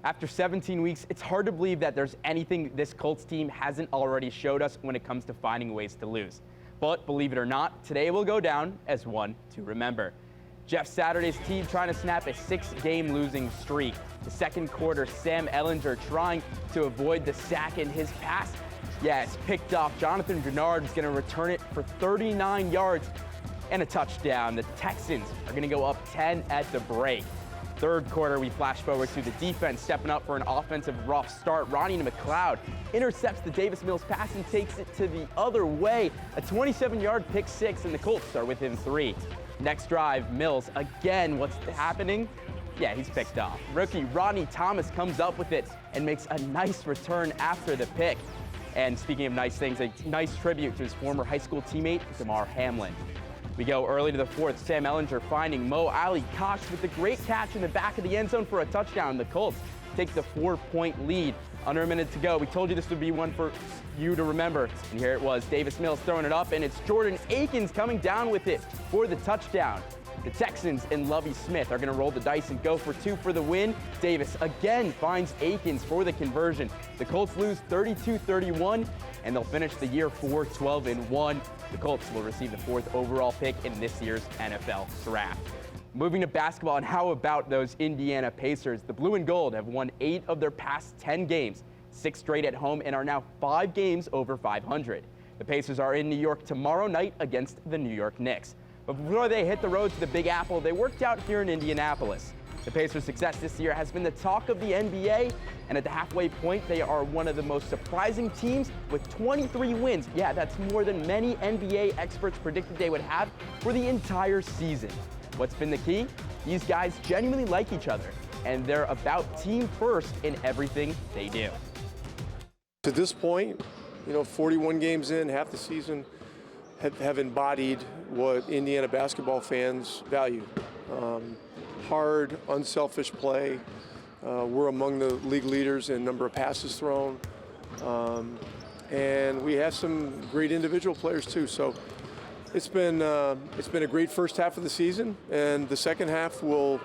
After 17 weeks, it's hard to believe that there's anything this Colts team hasn't already showed us when it comes to finding ways to lose. But believe it or not, today will go down as one to remember. Jeff Saturday's team trying to snap a 6-game losing streak. The second quarter, Sam Ehlinger trying to avoid the sack, in his pass. Yeah, it's picked off. Jonathan Grenard is going to return it for 39 yards and a touchdown. The Texans are going to go up 10 at the break. Third quarter, we flash forward to the defense stepping up for an offensive rough start. Ronnie McLeod intercepts the Davis Mills pass and takes it to the other way. A 27-yard pick six, and the Colts are within 3. Next drive, Mills again. What's happening? Yeah, he's picked off. Rookie Rodney Thomas comes up with it and makes a nice return after the pick. And speaking of nice things, a nice tribute to his former high school teammate, Damar Hamlin. We go early to the fourth. Sam Ehlinger finding Mo Ali Kosh with a great catch in the back of the end zone for a touchdown. The Colts take the 4-point lead. Under a minute to go. We told you this would be one for you to remember. And here it was. Davis Mills throwing it up, and it's Jordan Akins coming down with it for the touchdown. The Texans and Lovie Smith are going to roll the dice and go for 2 for the win. Davis again finds Akins for the conversion. The Colts lose 32-31, and they'll finish the year 4-12-1. The Colts will receive the 4th overall pick in this year's NFL Draft. Moving to basketball, and how about those Indiana Pacers? The Blue and Gold have won 8 of their past 10 games, 6 straight at home, and are now 5 games over 500. The Pacers are in New York tomorrow night against the New York Knicks. But before they hit the road to the Big Apple, they worked out here in Indianapolis. The Pacers' success this year has been the talk of the NBA, and at the halfway point, they are one of the most surprising teams with 23 wins. Yeah, that's more than many NBA experts predicted they would have for the entire season. What's been the key? These guys genuinely like each other, and they're about team first in everything they do. To this point, 41 games in, half the season, have embodied what Indiana basketball fans value. Hard, unselfish play. We're among the league leaders in number of passes thrown. And we have some great individual players too. So it's been a great first half of the season, and the second half will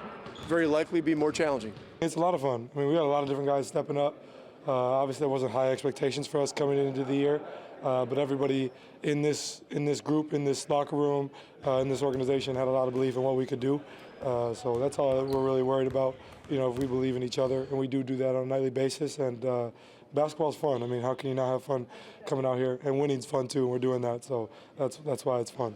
very likely be more challenging. It's a lot of fun. I mean, we had a lot of different guys stepping up. Obviously, there wasn't high expectations for us coming into the year, but everybody in this group, in this locker room, in this organization had a lot of belief in what we could do. So that's all we're really worried about. If we believe in each other, and we do that on a nightly basis. And basketball's fun. I mean, how can you not have fun coming out here? And winning's fun too, and we're doing that. So that's why it's fun.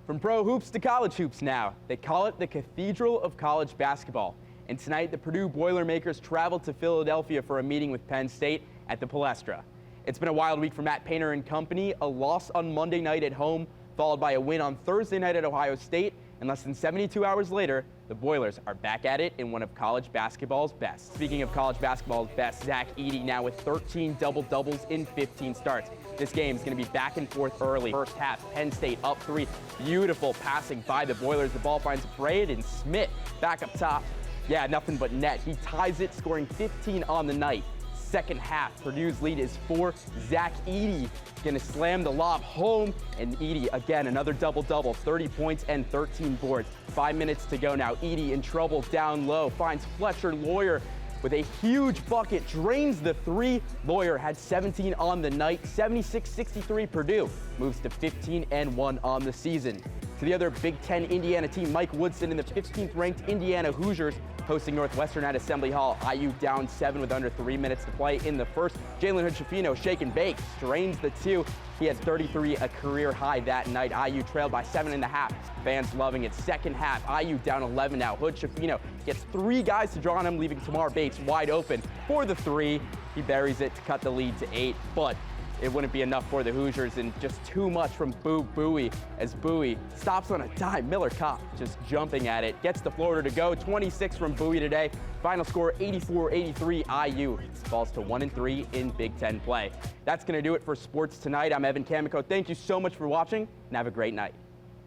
From pro hoops to college hoops now, they call it the Cathedral of College Basketball. And tonight, the Purdue Boilermakers traveled to Philadelphia for a meeting with Penn State at the Palestra. It's been a wild week for Matt Painter and company. A loss on Monday night at home, followed by a win on Thursday night at Ohio State. And less than 72 hours later, the Boilers are back at it in one of college basketball's best. Speaking of college basketball's best, Zach Edey now with 13 double-doubles in 15 starts. This game is going to be back and forth early. First half, Penn State up 3. Beautiful passing by the Boilers. The ball finds Braden Smith back up top. Yeah, nothing but net. He ties it, scoring 15 on the night. Second half, Purdue's lead is 4. Zach Edey gonna slam the lob home, and Edey again another double-double, 30 points and 13 boards. 5 minutes to go now. Edey in trouble down low, finds Fletcher Lawyer with a huge bucket, drains the 3. Lawyer had 17 on the night. 76-63 Purdue moves to 15-1 on the season. To the other Big Ten Indiana team, Mike Woodson in the 15th ranked Indiana Hoosiers hosting Northwestern at Assembly Hall. IU down 7 with under 3 minutes to play in the first. Jalen Hood-Schifino shake and bake, drains the 2. He had 33, a career high that night. IU trailed by 7.5. Fans loving it. Second half, IU down 11 now. Hood-Schifino gets 3 guys to draw on him, leaving Tamar Bates wide open for the 3. He buries it to cut the lead to 8, but it wouldn't be enough for the Hoosiers, and just too much from Bowie as Bowie stops on a dime. Miller Kopp just jumping at it, gets the floater to go. 26 from Bowie today. Final score 84-83. IU falls to 1-3 in Big Ten play. That's going to do it for sports tonight. I'm Evan Kamikow. Thank you so much for watching, and have a great night.